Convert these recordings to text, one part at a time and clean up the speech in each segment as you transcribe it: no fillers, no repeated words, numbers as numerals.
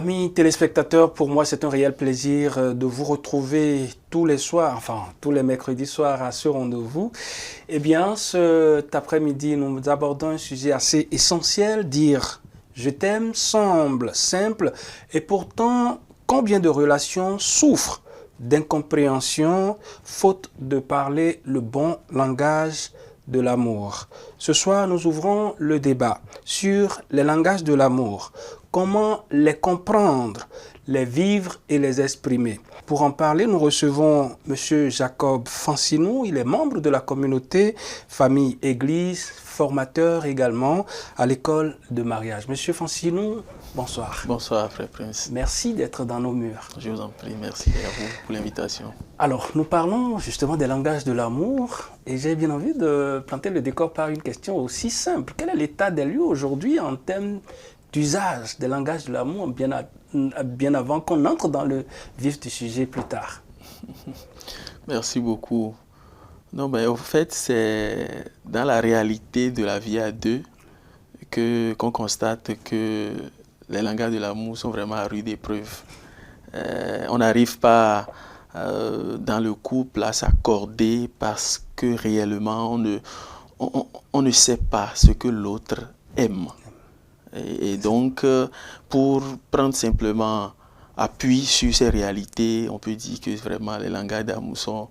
Amis téléspectateurs, pour moi c'est un réel plaisir de vous retrouver tous les soirs, enfin tous les mercredis soirs à ce rendez-vous. Eh bien cet après-midi nous abordons un sujet assez essentiel, dire je t'aime semble simple et pourtant combien de relations souffrent d'incompréhension faute de parler le bon langage de l'amour. Ce soir, nous ouvrons le débat sur les langages de l'amour. Comment les comprendre, les vivre et les exprimer. Pour en parler, nous recevons M. Jacob Fancinou. Il est membre de la communauté Famille Église, formateur également à l'école de mariage. M. Fancinou, bonsoir. Bonsoir, Frère Prince. Merci d'être dans nos murs. Je vous en prie, merci à vous pour l'invitation. Alors, nous parlons justement des langages de l'amour et j'ai bien envie de planter le décor par une question aussi simple. Quel est l'état des lieux aujourd'hui en termes d'usage des langages de l'amour bien avant qu'on entre dans le vif du sujet plus tard? Merci beaucoup. Non, mais au fait, c'est dans la réalité de la vie à deux qu'on constate que les langages de l'amour sont vraiment à rude épreuve. On n'arrive pas dans le couple à s'accorder parce que réellement on ne sait pas ce que l'autre aime. Et donc, pour prendre simplement appui sur ces réalités, on peut dire que vraiment les langages d'amour sont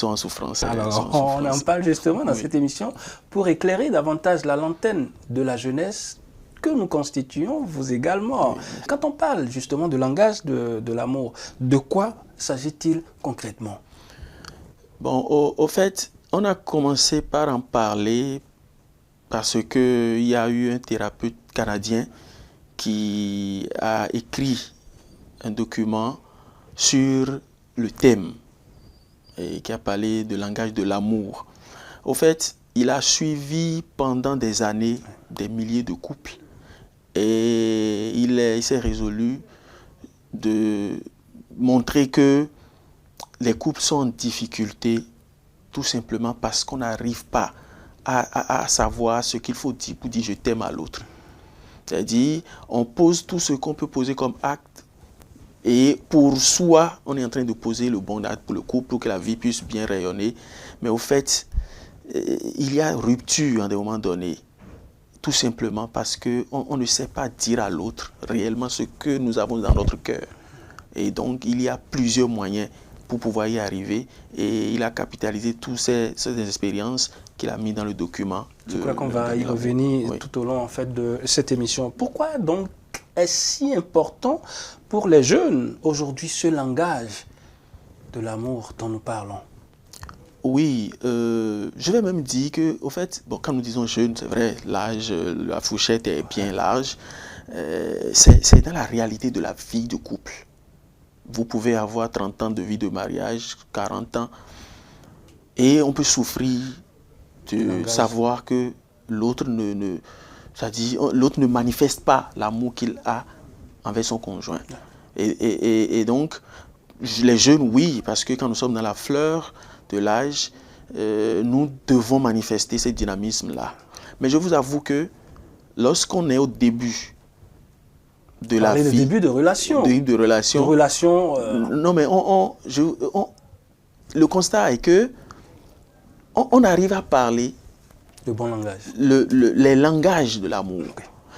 en souffrance. Alors, on en parle justement dans cette émission pour éclairer davantage la lanterne de la jeunesse que nous constituons, vous également. Quand on parle justement de langage de l'amour, de quoi s'agit-il concrètement? Bon, au fait, on a commencé par en parler parce qu'il y a eu un thérapeute canadien qui a écrit un document sur le thème et qui a parlé de langage de l'amour. Au fait, il a suivi pendant des années des milliers de couples et il s'est résolu de montrer que les couples sont en difficulté tout simplement parce qu'on n'arrive pas à savoir ce qu'il faut dire pour dire je t'aime à l'autre. C'est-à-dire, on pose tout ce qu'on peut poser comme acte et pour soi, on est en train de poser le bon acte pour le couple pour que la vie puisse bien rayonner. Mais au fait, il y a rupture à des moments donnés. Tout simplement parce qu'on ne sait pas dire à l'autre réellement ce que nous avons dans notre cœur. Et donc, il y a plusieurs moyens pour pouvoir y arriver. Et il a capitalisé toutes ces expériences qu'il a mis dans le document. Je crois qu'on va y revenir tout au long en fait, de cette émission. Pourquoi donc est-ce si important pour les jeunes aujourd'hui ce langage de l'amour dont nous parlons? Oui, je vais même dire que, au fait, bon, quand nous disons jeune, c'est vrai, l'âge, la fourchette est bien large. C'est dans la réalité de la vie de couple. Vous pouvez avoir 30 ans de vie de mariage, 40 ans, et on peut souffrir de savoir que l'autre l'autre ne manifeste pas l'amour qu'il a envers son conjoint. Et donc, les jeunes, oui, parce que quand nous sommes dans la fleur de l'âge, nous devons manifester ce dynamisme-là. Mais je vous avoue que lorsqu'on est au début de la vie... Le début de relation. De relation. Non, mais le constat est que on arrive à parler le bon langage. Les langages de l'amour.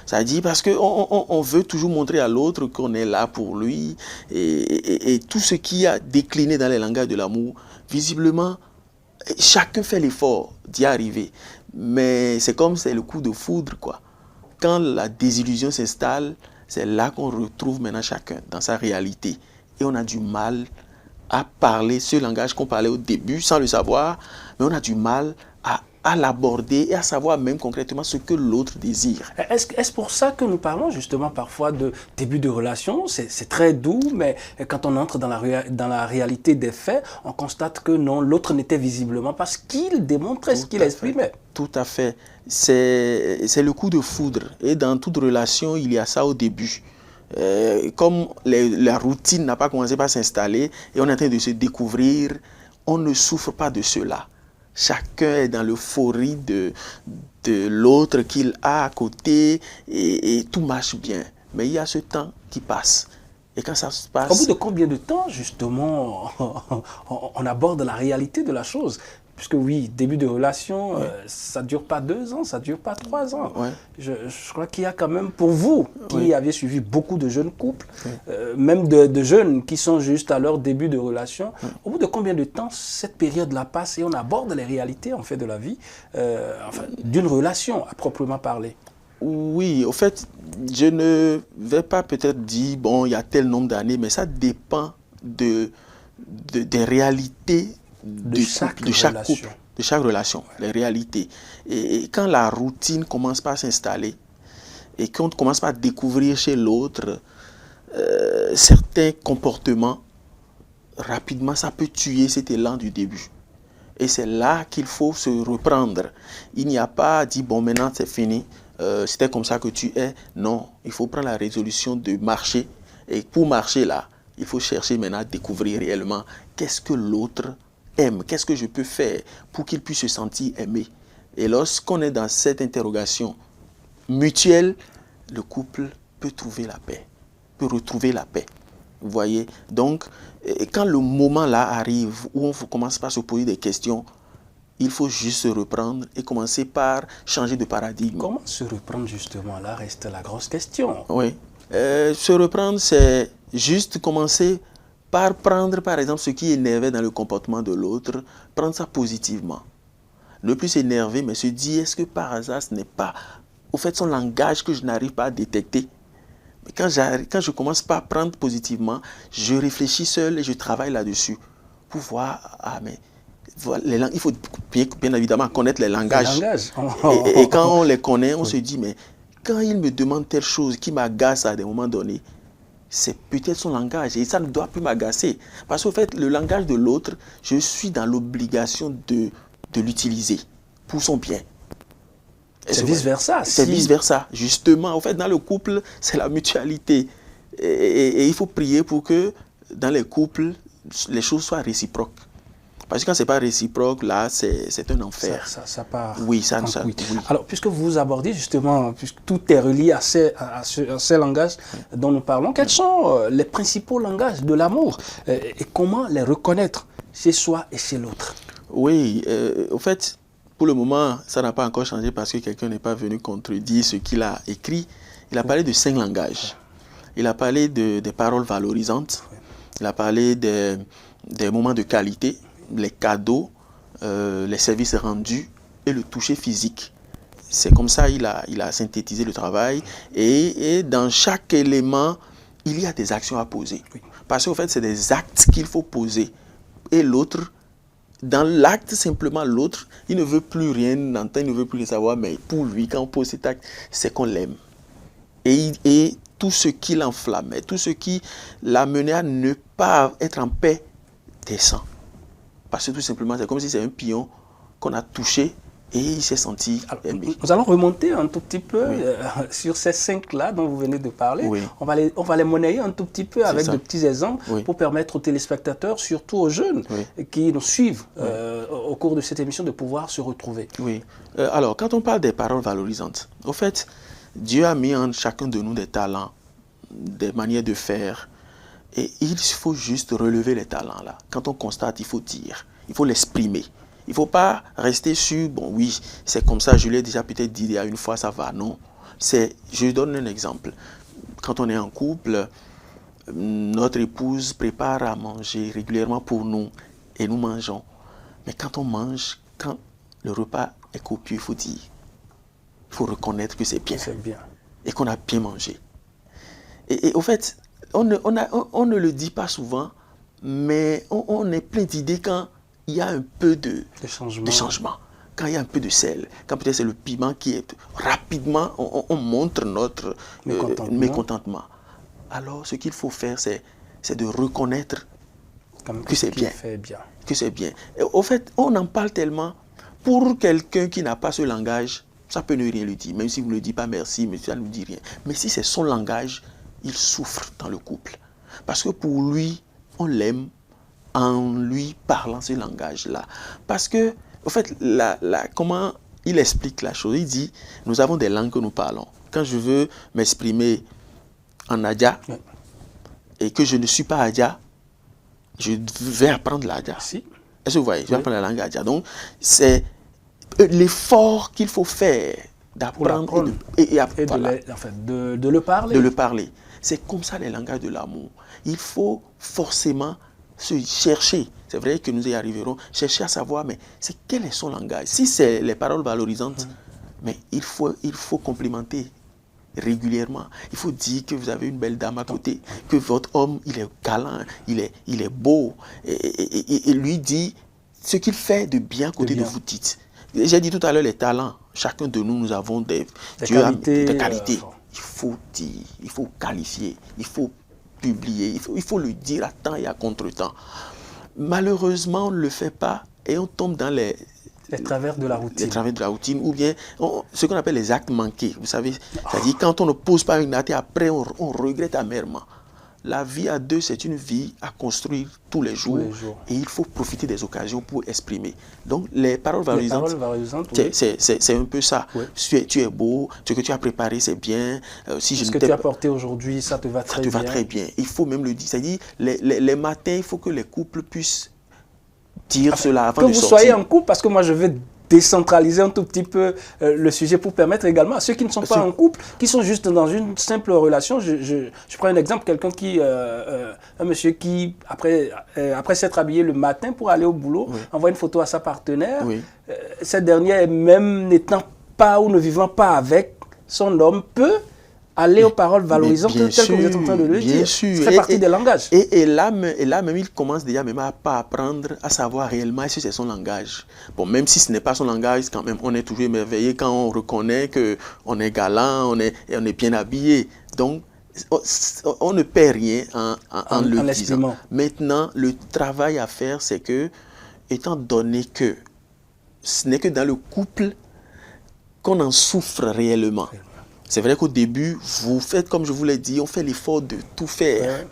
C'est-à-dire parce qu'on veut toujours montrer à l'autre qu'on est là pour lui. Et tout ce qui a décliné dans les langages de l'amour, visiblement, chacun fait l'effort d'y arriver. Mais c'est comme c'est le coup de foudre, quoi. Quand la désillusion s'installe, c'est là qu'on retrouve maintenant chacun dans sa réalité. Et on a du mal à parler ce langage qu'on parlait au début sans le savoir, mais on a du mal à l'aborder et à savoir même concrètement ce que l'autre désire. Est-ce pour ça que nous parlons justement parfois de début de relation? C'est très doux, mais quand on entre dans la réalité des faits, on constate que non, l'autre n'était visiblement pas ce qu'il démontrait, ce qu'il exprimait. Tout à fait. C'est le coup de foudre. Et dans toute relation, il y a ça au début. Comme la routine n'a pas commencé par s'installer et on est en train de se découvrir, on ne souffre pas de cela. Chacun est dans l'euphorie de l'autre qu'il a à côté et tout marche bien. Mais il y a ce temps qui passe. Et quand ça se passe... Au bout de combien de temps, justement, on aborde la réalité de la chose? Puisque oui, début de relation, ça ne dure pas 2 ans, ça ne dure pas 3 ans. Ouais. Je crois qu'il y a quand même, pour vous, qui avez suivi beaucoup de jeunes couples, même de jeunes qui sont juste à leur début de relation, au bout de combien de temps cette période-là passe et on aborde les réalités en fait de la vie, enfin, d'une relation à proprement parler? Oui, au fait, je ne vais pas peut-être dire, bon, il y a tel nombre d'années, mais ça dépend des réalités de chaque couple, de chaque relation, les réalités. Et quand la routine commence par s'installer et qu'on commence par découvrir chez l'autre certains comportements, rapidement, ça peut tuer cet élan du début. Et c'est là qu'il faut se reprendre. Il n'y a pas à dire, bon, maintenant c'est fini, c'était comme ça que tu es. Non, il faut prendre la résolution de marcher. Et pour marcher là, il faut chercher maintenant à découvrir réellement qu'est-ce que l'autre aime, qu'est-ce que je peux faire pour qu'il puisse se sentir aimé. Et lorsqu'on est dans cette interrogation mutuelle, le couple peut trouver la paix, peut retrouver la paix. Vous voyez? Donc, quand le moment là arrive où on commence par se poser des questions, il faut juste se reprendre et commencer par changer de paradigme. Comment se reprendre justement? Là reste la grosse question. Oui. Se reprendre, c'est juste commencer par prendre par exemple ce qui énervait dans le comportement de l'autre, prendre ça positivement. Ne plus s'énerver, mais se dire, est-ce que par hasard ce n'est pas au fait son langage que je n'arrive pas à détecter? Mais quand je commence par prendre positivement, je réfléchis seul et je travaille là-dessus pour voir, ah mais voilà, il faut bien évidemment connaître les langages. Et quand on les connaît, on se dit, mais quand il me demande telle chose qui m'agace à des moments donnés, c'est peut-être son langage et ça ne doit plus m'agacer. Parce qu'au fait, le langage de l'autre, je suis dans l'obligation de l'utiliser pour son bien. C'est vice-versa. C'est vice-versa. Justement, en fait, dans le couple, c'est la mutualité. Et il faut prier pour que dans les couples, les choses soient réciproques. Parce que quand ce n'est pas réciproque, là, c'est un enfer. Ça part. Oui, ça. Oui. Alors, puisque vous abordez justement, puisque tout est relié à ces langages dont nous parlons, quels sont les principaux langages de l'amour et comment les reconnaître chez soi et chez l'autre? Oui, au fait, pour le moment, ça n'a pas encore changé parce que quelqu'un n'est pas venu contredire ce qu'il a écrit. Il a parlé de 5 langages. Il a parlé des paroles valorisantes. Il a parlé des moments de qualité, les cadeaux, les services rendus et le toucher physique. C'est comme ça qu'il a synthétisé le travail. Et dans chaque élément, il y a des actions à poser. Parce qu'en fait, c'est des actes qu'il faut poser. Et l'autre, dans l'acte, simplement, l'autre, il ne veut plus rien entendre, il ne veut plus rien savoir, mais pour lui, quand on pose cet acte, c'est qu'on l'aime. Et tout ce qui l'enflammait, tout ce qui l'amenait à ne pas être en paix, descend. Parce que tout simplement, c'est comme si c'est un pion qu'on a touché et il s'est senti aimé. Nous allons remonter un tout petit peu sur ces 5-là dont vous venez de parler. Oui. On va les monnayer un tout petit peu avec de petits exemples pour permettre aux téléspectateurs, surtout aux jeunes qui nous suivent au cours de cette émission, de pouvoir se retrouver. Oui. Alors, quand on parle des paroles valorisantes, au fait, Dieu a mis en chacun de nous des talents, des manières de faire. Et il faut juste relever les talents là. Quand on constate, il faut dire, il faut l'exprimer. Il ne faut pas rester sur, bon oui, c'est comme ça, je l'ai déjà peut-être dit il y a une fois, ça va, non. Je donne un exemple. Quand on est en couple, notre épouse prépare à manger régulièrement pour nous et nous mangeons. Mais quand on mange, quand le repas est copieux, il faut dire, il faut reconnaître que c'est bien. Et qu'on a bien mangé. Et au fait, on ne le dit pas souvent, mais on est plein d'idées quand il y a un peu de changement, quand il y a un peu de sel, quand peut-être c'est le piment qui est rapidement, on montre notre mécontentement. Alors, ce qu'il faut faire, c'est de reconnaître que c'est bien. Que c'est bien. Et au fait, on en parle tellement. Pour quelqu'un qui n'a pas ce langage, ça peut ne rien lui dire. Même si vous ne lui dites pas merci, mais ça ne lui dit rien. Mais si c'est son langage, il souffre dans le couple. Parce que pour lui, on l'aime en lui parlant ce langage-là. Parce que, en fait, comment il explique la chose? Il dit, nous avons des langues que nous parlons. Quand je veux m'exprimer en Adja, Oui. et que je ne suis pas Adja, je vais apprendre l'Adja. Si. Est-ce que vous voyez? Je vais apprendre la langue Adja. Donc, c'est l'effort qu'il faut faire d'apprendre De le parler. De le parler. C'est comme ça les langages de l'amour. Il faut forcément se chercher. C'est vrai que nous y arriverons. Chercher à savoir, mais c'est quel est son langage? Si c'est les paroles valorisantes, mais il faut complimenter régulièrement. Il faut dire que vous avez une belle dame à côté, que votre homme, il est galant, il est beau, et lui dit ce qu'il fait de bien à côté de vous dites. J'ai dit tout à l'heure les talents. Chacun de nous avons des qualités. Il faut dire, il faut qualifier, il faut publier, il faut le dire à temps et à contre-temps. Malheureusement, on ne le fait pas et on tombe dans les travers de la routine. Les travers de la routine, ou bien ce qu'on appelle les actes manqués. Vous savez, c'est-à-dire quand on ne pose pas une acte et après on regrette amèrement. La vie à deux, c'est une vie à construire tous les jours. Et il faut profiter des occasions pour exprimer. Donc, les paroles valorisantes, oui. C'est un peu ça. Oui. Tu es beau, ce que tu as préparé, c'est bien. Ce que tu as porté aujourd'hui, ça te va très bien. Ça te va très bien. Il faut même le dire. C'est-à-dire, les matins, il faut que les couples puissent dire cela avant de sortir. Que vous soyez en couple, parce que moi, je veux décentraliser un tout petit peu le sujet pour permettre également à ceux qui ne sont pas en couple, qui sont juste dans une simple relation. Je prends un exemple, quelqu'un qui, un monsieur qui, après s'être habillé le matin pour aller au boulot, envoie une photo à sa partenaire. Cette dernière, même n'étant pas ou ne vivant pas avec son homme, peut aller aux paroles valorisantes telles que vous êtes en train de le dire. Ça fait partie des langages. Et là même, il commence déjà même à pas apprendre à savoir réellement si c'est son langage. Bon, même si ce n'est pas son langage, quand même, on est toujours émerveillé quand on reconnaît qu'on est galant, on est bien habillé. Donc, on ne perd rien en le disant. Maintenant, le travail à faire, c'est que, étant donné que ce n'est que dans le couple qu'on en souffre réellement. C'est vrai qu'au début, vous faites, comme je vous l'ai dit, on fait l'effort de tout faire.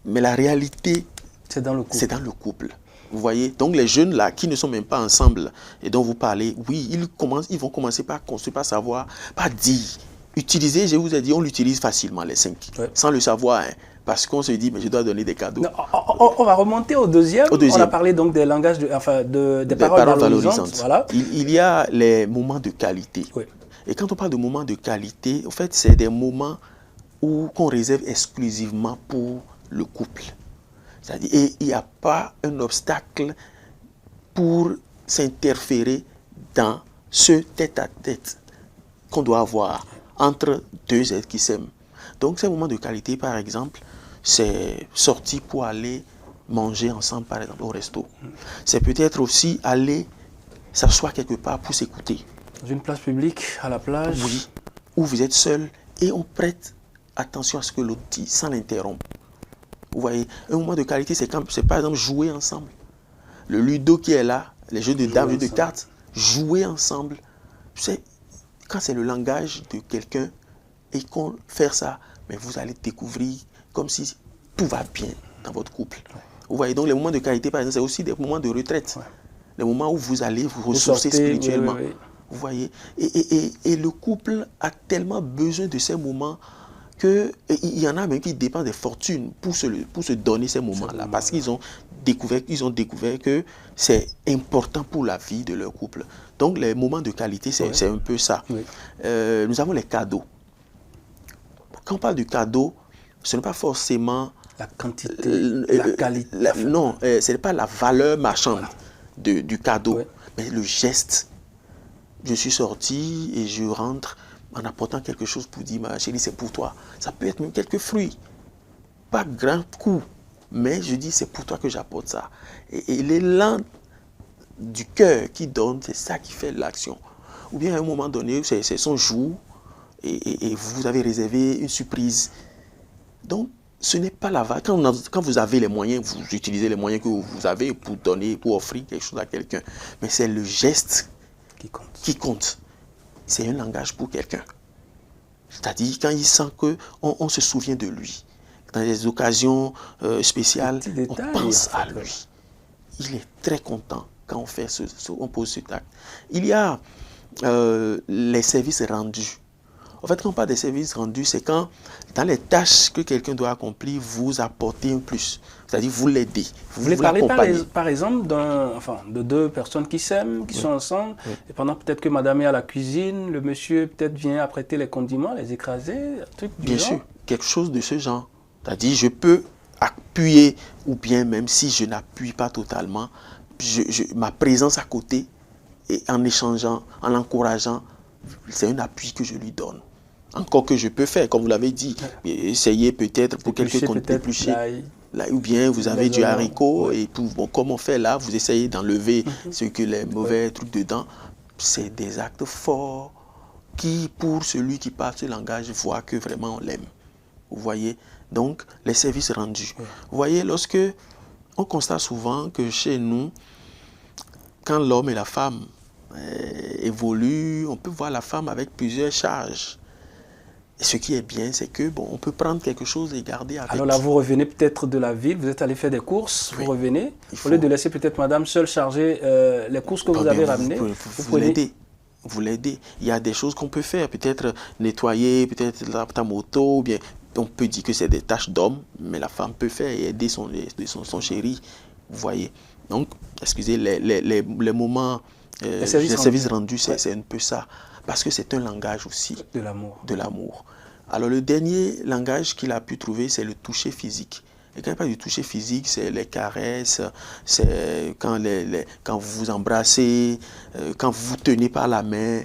Mais la réalité, c'est dans le couple. Vous voyez? Donc les jeunes là, qui ne sont même pas ensemble et dont vous parlez, oui, ils vont commencer par construire, par savoir, par dire. Utiliser, je vous ai dit, on l'utilise facilement, les 5, sans le savoir. Parce qu'on se dit, mais je dois donner des cadeaux. Non, on va remonter au deuxième. On a parlé donc des langages, des paroles valorisantes. Voilà. Il y a les moments de qualité. Oui. Et quand on parle de moments de qualité, en fait, c'est des moments qu'on réserve exclusivement pour le couple. C'est-à-dire, et il n'y a pas un obstacle pour s'interférer dans ce tête-à-tête qu'on doit avoir entre deux êtres qui s'aiment. Donc, ces moments de qualité, par exemple, c'est sortir pour aller manger ensemble, par exemple, au resto. C'est peut-être aussi aller s'asseoir quelque part pour s'écouter. Dans une place publique, à la plage. Oui, où vous êtes seul et on prête attention à ce que l'autre dit sans l'interrompre. Vous voyez, un moment de qualité, c'est par exemple jouer ensemble. Le ludo qui est là, les jeux de dames, les jeux de cartes, jouer ensemble. Quand c'est le langage de quelqu'un et qu'on fait ça, mais vous allez découvrir comme si tout va bien dans votre couple. Vous voyez, donc les moments de qualité, par exemple, c'est aussi des moments de retraite. Les moments où vous allez vous ressourcer spirituellement. Vous voyez, et le couple a tellement besoin de ces moments qu'il y en a même qui dépendent des fortunes pour se donner ces moments-là, parce qu'ils ont découvert que c'est important pour la vie de leur couple. Donc les moments de qualité, c'est un peu ça. Oui. Nous avons les cadeaux. Quand on parle de cadeaux, ce n'est pas forcément la quantité, la qualité. Non, ce n'est pas la valeur marchande du cadeau, mais le geste. Je suis sorti et je rentre en apportant quelque chose pour dire, ma chérie, c'est pour toi. Ça peut être même quelques fruits. Pas grand coup, mais je dis, c'est pour toi que j'apporte ça. Et l'élan du cœur qui donne, c'est ça qui fait l'action. Ou bien à un moment donné, c'est son jour et vous avez réservé une surprise. Donc, ce n'est pas la valeur. Quand vous avez les moyens, vous utilisez les moyens que vous avez pour donner, pour offrir quelque chose à quelqu'un. Mais c'est le geste qui compte. C'est un langage pour quelqu'un. C'est-à-dire quand il sent qu'on se souvient de lui. Dans des occasions spéciales, on pense à lui. Il est très content quand on pose cet acte. Il y a les services rendus. En fait, quand on parle des services rendus, c'est quand, dans les tâches que quelqu'un doit accomplir, vous apportez un plus. C'est-à-dire, vous l'aidez, Vous voulez vous parler l'accompagnez. par exemple de deux personnes qui s'aiment, qui sont ensemble, et pendant peut-être que madame est à la cuisine, le monsieur peut-être vient apprêter les condiments, les écraser, un truc du Bien genre. sûr, quelque chose de ce genre. C'est-à-dire, je peux appuyer, ou bien même si je n'appuie pas totalement, ma présence à côté, et en échangeant, en l'encourageant, c'est un appui que je lui donne. Encore que je peux faire, comme vous l'avez dit, essayer peut-être pour quelqu'un qu'on éplucher. Là, ou bien vous avez du haricot, et bon, comme on fait là, vous essayez d'enlever ce que les mauvais trucs dedans. C'est des actes forts qui, pour celui qui parle ce langage, voit que vraiment on l'aime. Vous voyez? Donc, les services rendus. Vous voyez, lorsque on constate souvent que chez nous, quand l'homme et la femme évoluent, on peut voir la femme avec plusieurs charges. Et ce qui est bien, c'est que bon, on peut prendre quelque chose et garder avec. Alors là, vous revenez peut-être de la ville, vous êtes allé faire des courses, vous revenez, au lieu de laisser peut-être madame seule charger les courses que vous avez ramenées, vous l'aidez. Vous l'aidez. Il y a des choses qu'on peut faire, peut-être nettoyer, peut-être ta moto, ou bien on peut dire que c'est des tâches d'homme, mais la femme peut faire et aider son chéri. Vous voyez. Donc, excusez, les moments, les services rendus, c'est un peu ça. Parce que c'est un langage aussi. De l'amour. De l'amour. Alors, le dernier langage qu'il a pu trouver, c'est le toucher physique. Et quand il parle du toucher physique, c'est les caresses, c'est quand vous vous embrassez, quand vous vous tenez par la main.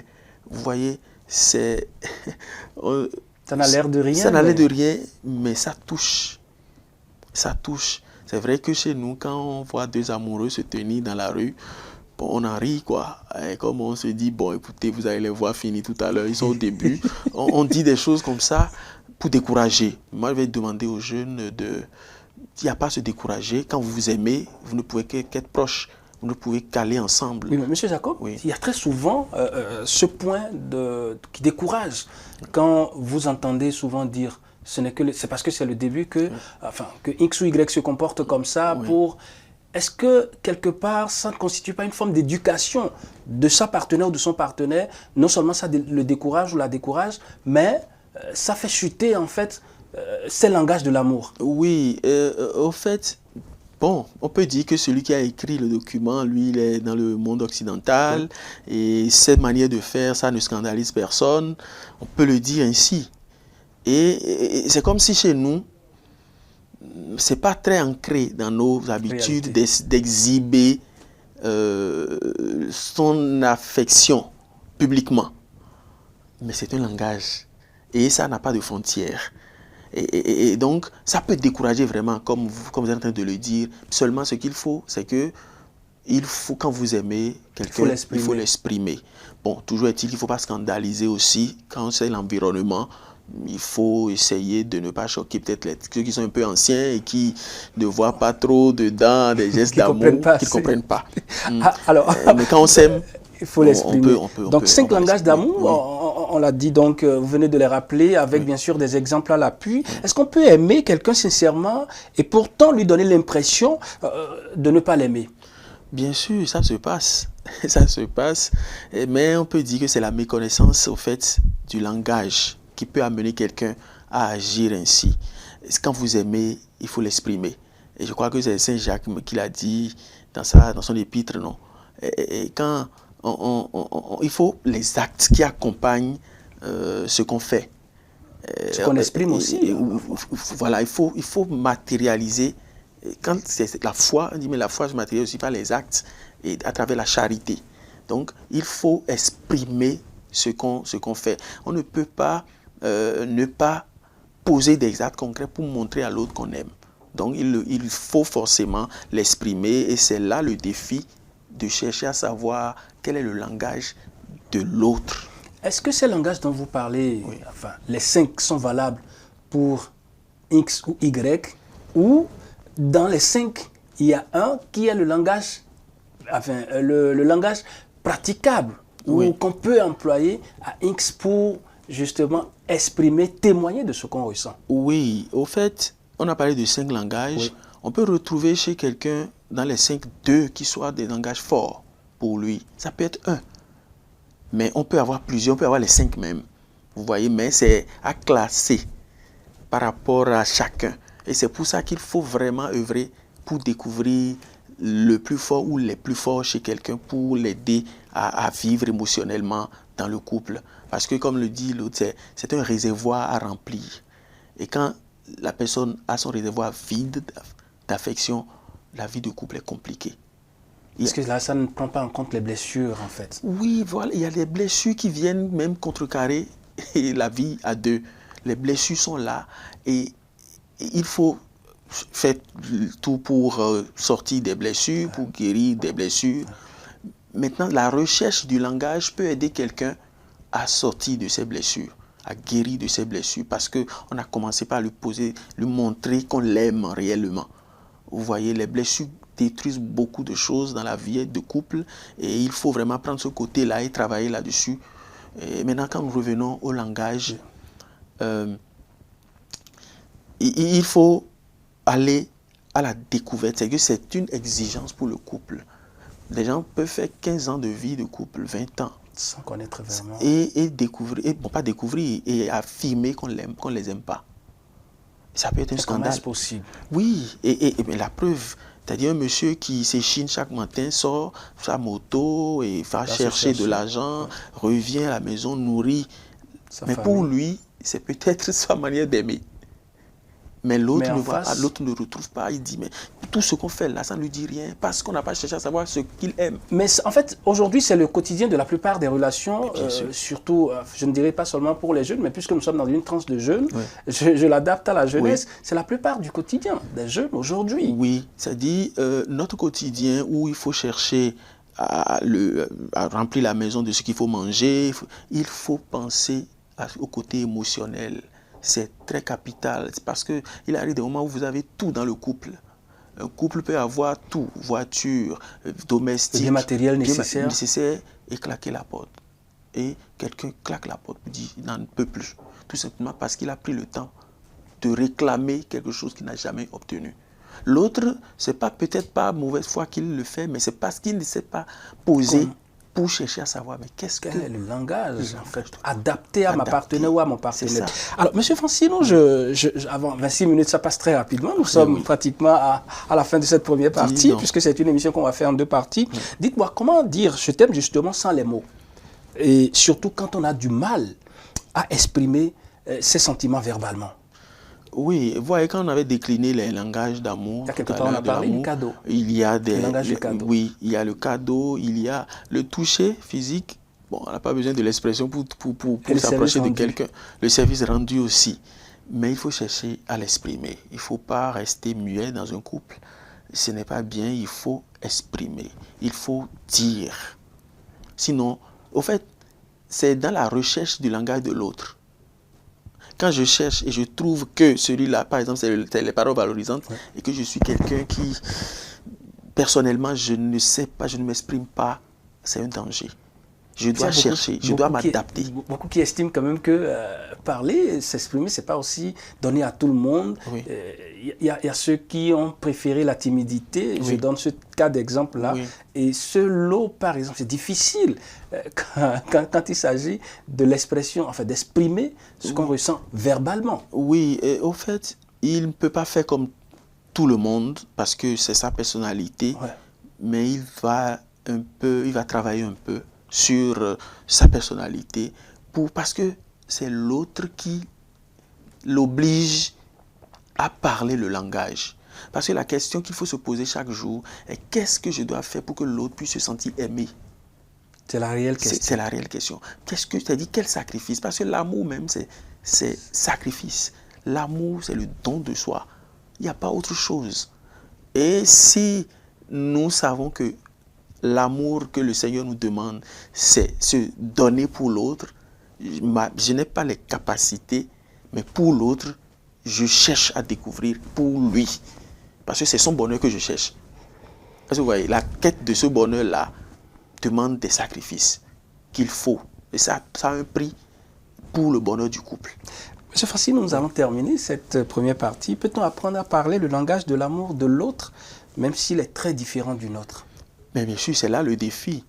Vous voyez, c'est... ça n'a l'air de rien. Ça n'a l'air de rien, mais ça touche. Ça touche. C'est vrai que chez nous, quand on voit deux amoureux se tenir dans la rue, bon, on en rit, quoi. Et comme on se dit, bon, écoutez, vous allez les voir finir tout à l'heure, ils sont au début. On dit des choses comme ça pour décourager. Moi, je vais demander aux jeunes il n'y a pas à se décourager. Quand vous vous aimez, vous ne pouvez qu'être proches. Vous ne pouvez qu'aller ensemble. Oui, mais Monsieur Jacob, il y a très souvent ce point qui décourage. Quand vous entendez souvent dire, c'est parce que c'est le début que X ou Y se comporte comme ça pour... Est-ce que, quelque part, ça ne constitue pas une forme d'éducation de sa partenaire ou de son partenaire? Non seulement ça le décourage ou la décourage, mais ça fait chuter, en fait, c'est le langage de l'amour. Oui, au fait, bon, on peut dire que celui qui a écrit le document, lui, il est dans le monde occidental, et cette manière de faire, ça ne scandalise personne. On peut le dire ainsi. Et c'est comme si chez nous, c'est pas très ancré dans nos habitudes d'exhiber son affection publiquement. Mais c'est un langage. Et ça n'a pas de frontières. Et donc, ça peut décourager vraiment, comme vous êtes en train de le dire. Seulement, ce qu'il faut, c'est que quand vous aimez quelqu'un, il faut l'exprimer. Bon, toujours est-il qu'il ne faut pas scandaliser aussi. Quand c'est l'environnement, il faut essayer de ne pas choquer peut-être ceux qui sont un peu anciens et qui ne voient pas trop dedans des gestes d'amour, qui ne comprennent pas. Alors, mais quand on s'aime, il faut l'exprimer. Donc, 5 langages d'amour, oui. on l'a dit, donc vous venez de les rappeler avec bien sûr des exemples à l'appui. Est-ce qu'on peut aimer quelqu'un sincèrement et pourtant lui donner l'impression de ne pas l'aimer? Bien sûr, ça se passe. Ça se passe. Mais on peut dire que c'est la méconnaissance au fait du langage qui peut amener quelqu'un à agir ainsi. Quand vous aimez, il faut l'exprimer. Et je crois que c'est Saint Jacques qui l'a dit dans son épître, non? Et quand il faut les actes qui accompagnent ce qu'on fait. Ce qu'on exprime aussi. Voilà, il faut matérialiser. Quand c'est la foi, on dit mais la foi se matérialise aussi par les actes et à travers la charité. Donc, il faut exprimer ce qu'on fait. On ne peut pas ne pas poser des actes concrets pour montrer à l'autre qu'on aime. Donc, il faut forcément l'exprimer et c'est là le défi de chercher à savoir quel est le langage de l'autre. Est-ce que ces langages dont vous parlez, enfin, les 5 sont valables pour X ou Y, ou dans les 5, il y a un qui est le langage, enfin, le langage praticable, ou qu'on peut employer à X pour justement exprimer, témoigner de ce qu'on ressent? Oui, au fait, on a parlé de 5 langages. Oui. On peut retrouver chez quelqu'un dans les 5, 2 qui soient des langages forts pour lui. Ça peut être un. Mais on peut avoir plusieurs, on peut avoir les 5 même. Vous voyez, mais c'est à classer par rapport à chacun. Et c'est pour ça qu'il faut vraiment œuvrer pour découvrir le plus fort ou les plus forts chez quelqu'un pour l'aider à vivre émotionnellement dans le couple. Parce que comme le dit l'autre, c'est un réservoir à remplir. Et quand la personne a son réservoir vide d'affection, la vie de couple est compliquée. Parce que là, ça ne prend pas en compte les blessures, en fait. Oui, voilà, il y a des blessures qui viennent même contrecarrer la vie à deux. Les blessures sont là et il faut faire tout pour sortir des blessures, pour guérir des blessures. Maintenant, la recherche du langage peut aider quelqu'un à sortir de ses blessures, à guérir de ses blessures, parce qu'on a commencé par lui montrer qu'on l'aime réellement. Vous voyez, les blessures détruisent beaucoup de choses dans la vie de couple et il faut vraiment prendre ce côté-là et travailler là-dessus. Et maintenant, quand nous revenons au langage, il faut aller à la découverte. C'est que c'est une exigence pour le couple. Les gens peuvent faire 15 ans de vie de couple, 20 ans. Sans connaître vraiment. Et découvrir, et, bon, pas découvrir, et affirmer qu'on l'aime, qu'on ne les aime pas. Ça peut être un scandale. Comment est-ce possible? Oui, mais la preuve, c'est-à-dire un monsieur qui s'échine chaque matin, sort sa moto et va chercher de l'argent, revient à la maison, nourrit. Mais pour lui, c'est peut-être sa manière d'aimer. Mais l'autre ne retrouve pas, il dit, mais tout ce qu'on fait là, ça ne lui dit rien, parce qu'on n'a pas cherché à savoir ce qu'il aime. Mais en fait, aujourd'hui, c'est le quotidien de la plupart des relations, surtout, je ne dirais pas seulement pour les jeunes, mais puisque nous sommes dans une tranche de jeunes, je l'adapte à la jeunesse, c'est la plupart du quotidien des jeunes aujourd'hui. Oui, c'est-à-dire notre quotidien où il faut chercher à remplir la maison de ce qu'il faut manger, il faut penser au côté émotionnel. C'est très capital, parce qu'il arrive des moments où vous avez tout dans le couple. Un couple peut avoir tout, voiture, domestique, des matériels nécessaires et claquer la porte. Et quelqu'un claque la porte et dit, il n'en peut plus. Tout simplement parce qu'il a pris le temps de réclamer quelque chose qu'il n'a jamais obtenu. L'autre, c'est peut-être pas mauvaise foi qu'il le fait, mais c'est parce qu'il ne s'est pas posé pour chercher à savoir, mais quel est le langage en fait, adapté à ma partenaire ou à mon partenaire. Alors, M. Francino, avant 26 minutes, ça passe très rapidement. Nous sommes pratiquement à la fin de cette première partie, puisque c'est une émission qu'on va faire en 2 parties. Dites-moi, comment dire je t'aime justement sans les mots? Et surtout quand on a du mal à exprimer ses sentiments verbalement. Oui, vous voyez, quand on avait décliné les langages d'amour, on a parlé du cadeau. Il y a des langages du cadeau. Oui, il y a le cadeau, il y a le toucher physique. Bon, on n'a pas besoin de l'expression pour s'approcher de quelqu'un. Le service rendu aussi. Mais il faut chercher à l'exprimer. Il ne faut pas rester muet dans un couple. Ce n'est pas bien, il faut exprimer. Il faut dire. Sinon, au fait, c'est dans la recherche du langage de l'autre. Quand je cherche et je trouve que celui-là, par exemple, c'est les paroles valorisantes, et que je suis quelqu'un qui, personnellement, je ne sais pas, je ne m'exprime pas, c'est un danger. Je dois chercher, je dois m'adapter. Beaucoup qui estiment quand même que parler, s'exprimer, ce n'est pas aussi donner à tout le monde. Il y a ceux qui ont préféré la timidité, je donne ce cas d'exemple-là. Et ceux-là, par exemple, c'est difficile quand il s'agit de l'expression, enfin d'exprimer ce qu'on ressent verbalement. Oui, et au fait, il ne peut pas faire comme tout le monde parce que c'est sa personnalité, mais il va travailler un peu sur sa personnalité parce que c'est l'autre qui l'oblige à parler le langage. Parce que la question qu'il faut se poser chaque jour est qu'est-ce que je dois faire pour que l'autre puisse se sentir aimé? C'est la réelle question. C'est la réelle question. C'est-à-dire quel sacrifice? Parce que l'amour même, c'est sacrifice. L'amour, c'est le don de soi. Il n'y a pas autre chose. Et si nous savons que l'amour que le Seigneur nous demande, c'est se donner pour l'autre, je n'ai pas les capacités, mais pour l'autre, je cherche à découvrir pour lui. Parce que c'est son bonheur que je cherche. Parce que vous voyez, la quête de ce bonheur-là demande des sacrifices qu'il faut. Et ça a un prix pour le bonheur du couple. Monsieur Francino, nous allons terminer cette première partie. Peut-on apprendre à parler le langage de l'amour de l'autre, même s'il est très différent du nôtre? Mais bien sûr, c'est là le défi.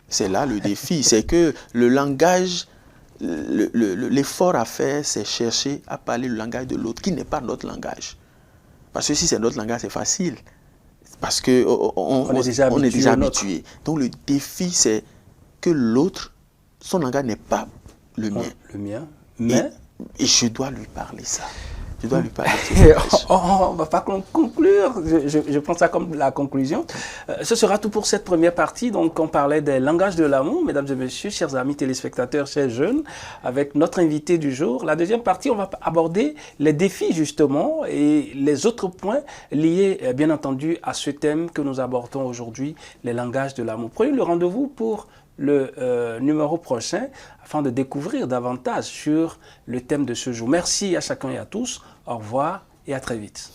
C'est là le défi. C'est que le langage l'effort à faire, c'est chercher à parler le langage de l'autre, qui n'est pas notre langage. Parce que si c'est notre langage, c'est facile. Parce qu'on est déjà habitué. Donc le défi, c'est que l'autre, son langage n'est pas le mien. Le mien, mais... Et je dois lui parler ça. Je dois lui parler on ne va pas conclure, je prends ça comme la conclusion. Ce sera tout pour cette première partie. Donc, on parlait des langages de l'amour, mesdames et messieurs, chers amis téléspectateurs, chers jeunes, avec notre invité du jour. La deuxième partie, on va aborder les défis, justement, et les autres points liés, bien entendu, à ce thème que nous abordons aujourd'hui, les langages de l'amour. Prenez le rendez-vous pour le numéro prochain afin de découvrir davantage sur le thème de ce jour. Merci à chacun et à tous. Au revoir et à très vite.